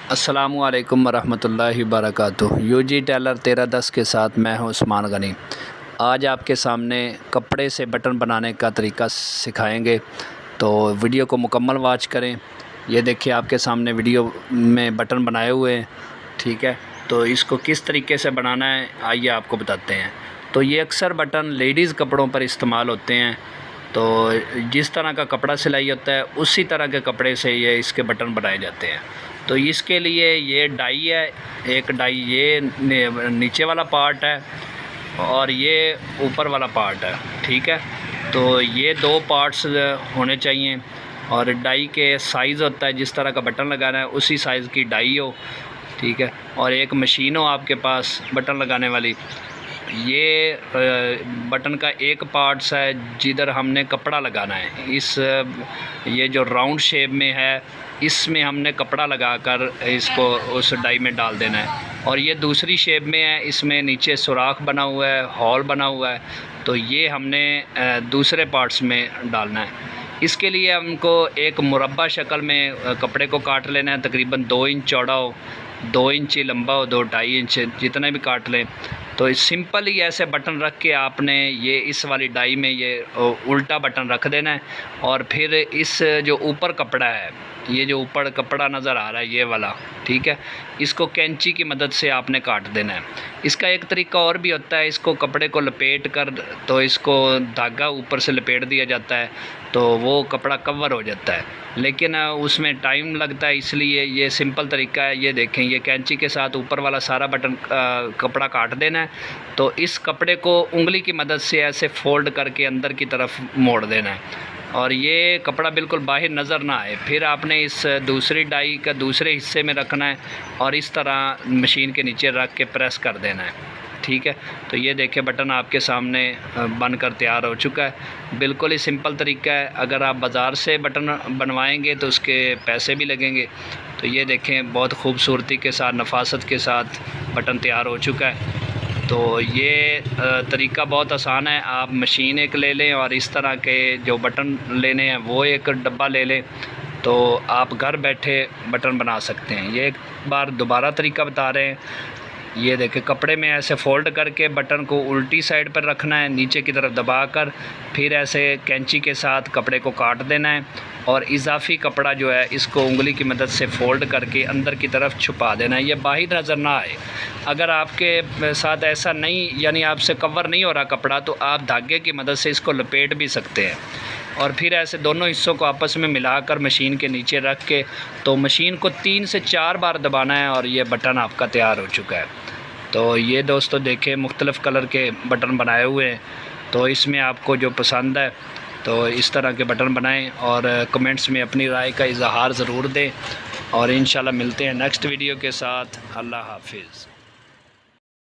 अस्सलामुअलैकुम वरहमतुल्लाहि वबरकातुहू। UG Taylor 1310 के साथ मैं हूं उस्मान गनी। आज आपके सामने कपड़े से बटन बनाने का तरीका सिखाएंगे, तो वीडियो को मुकम्मल वॉच करें। ये देखिए आपके सामने वीडियो में बटन बनाए हुए हैं, ठीक है। तो इसको किस तरीके से बनाना है आइए आपको बताते हैं। तो ये अक्सर बटन लेडीज़ कपड़ों पर इस्तेमाल होते हैं। तो जिस तरह का कपड़ा सिलाई होता है उसी तरह के कपड़े से ये इसके बटन बनाए जाते हैं। तो इसके लिए ये डाई है, एक डाई ये नीचे वाला पार्ट है और ये ऊपर वाला पार्ट है, ठीक है। तो ये दो पार्ट्स होने चाहिए और डाई के साइज़ होता है, जिस तरह का बटन लगाना है उसी साइज़ की डाई हो, ठीक है। और एक मशीन हो आपके पास बटन लगाने वाली। ये बटन का एक पार्ट्स है जिधर हमने कपड़ा लगाना है। ये जो राउंड शेप में है इसमें हमने कपड़ा लगाकर इसको उस डाई में डाल देना है। और ये दूसरी शेप में है, इसमें नीचे सुराख बना हुआ है, हॉल बना हुआ है। तो ये हमने दूसरे पार्ट्स में डालना है। इसके लिए हमको एक मुरब्बा शक्ल में कपड़े को काट लेना है। तकरीबन 2 इंच चौड़ा हो, 2 इंच लंबा हो, 2-2.5 इंच, जितना भी काट लें। तो सिंपल ही ऐसे बटन रख के आपने ये इस वाली डाई में ये उल्टा बटन रख देना है। और फिर इस जो ऊपर कपड़ा है, ये जो ऊपर कपड़ा नज़र आ रहा है ये वाला, ठीक है, इसको कैंची की मदद से आपने काट देना है। इसका एक तरीका और भी होता है, इसको कपड़े को लपेट कर तो इसको धागा ऊपर से लपेट दिया जाता है तो वो कपड़ा कवर हो जाता है, लेकिन उसमें टाइम लगता है। इसलिए ये सिंपल तरीका है। ये देखें, ये कैंची के साथ ऊपर वाला सारा बटन कपड़ा काट देना है। तो इस कपड़े को उंगली की मदद से ऐसे फोल्ड करके अंदर की तरफ मोड़ देना है और ये कपड़ा बिल्कुल बाहर नज़र ना आए। फिर आपने इस दूसरी डाई का दूसरे हिस्से में रखना है और इस तरह मशीन के नीचे रख के प्रेस कर देना है, ठीक है। तो ये देखें बटन आपके सामने बनकर तैयार हो चुका है। बिल्कुल ही सिंपल तरीका है। अगर आप बाज़ार से बटन बनवाएंगे तो उसके पैसे भी लगेंगे। तो ये देखें बहुत खूबसूरती के साथ, नफासत के साथ बटन तैयार हो चुका है। तो ये तरीका बहुत आसान है। आप मशीन एक ले लें और इस तरह के जो बटन लेने हैं वो एक डब्बा ले लें, तो आप घर बैठे बटन बना सकते हैं। ये एक बार दोबारा तरीका बता रहे हैं। ये देखें, कपड़े में ऐसे फ़ोल्ड करके बटन को उल्टी साइड पर रखना है, नीचे की तरफ दबाकर, फिर ऐसे कैंची के साथ कपड़े को काट देना है और इजाफी कपड़ा जो है इसको उंगली की मदद से फ़ोल्ड करके अंदर की तरफ छुपा देना है, ये बाहर नज़र ना आए। अगर आपके साथ ऐसा नहीं, यानी आपसे कवर नहीं हो रहा कपड़ा, तो आप धागे की मदद से इसको लपेट भी सकते हैं और फिर ऐसे दोनों हिस्सों को आपस में मिलाकर मशीन के नीचे रख के तो मशीन को 3 से 4 बार दबाना है और ये बटन आपका तैयार हो चुका है। तो ये दोस्तों देखें, मुख्तलिफ़ कलर के बटन बनाए हुए हैं। तो इसमें आपको जो पसंद है तो इस तरह के बटन बनाएं और कमेंट्स में अपनी राय का इजहार ज़रूर दें। और इंशाल्लाह मिलते हैं नेक्स्ट वीडियो के साथ। अल्लाह हाफिज़।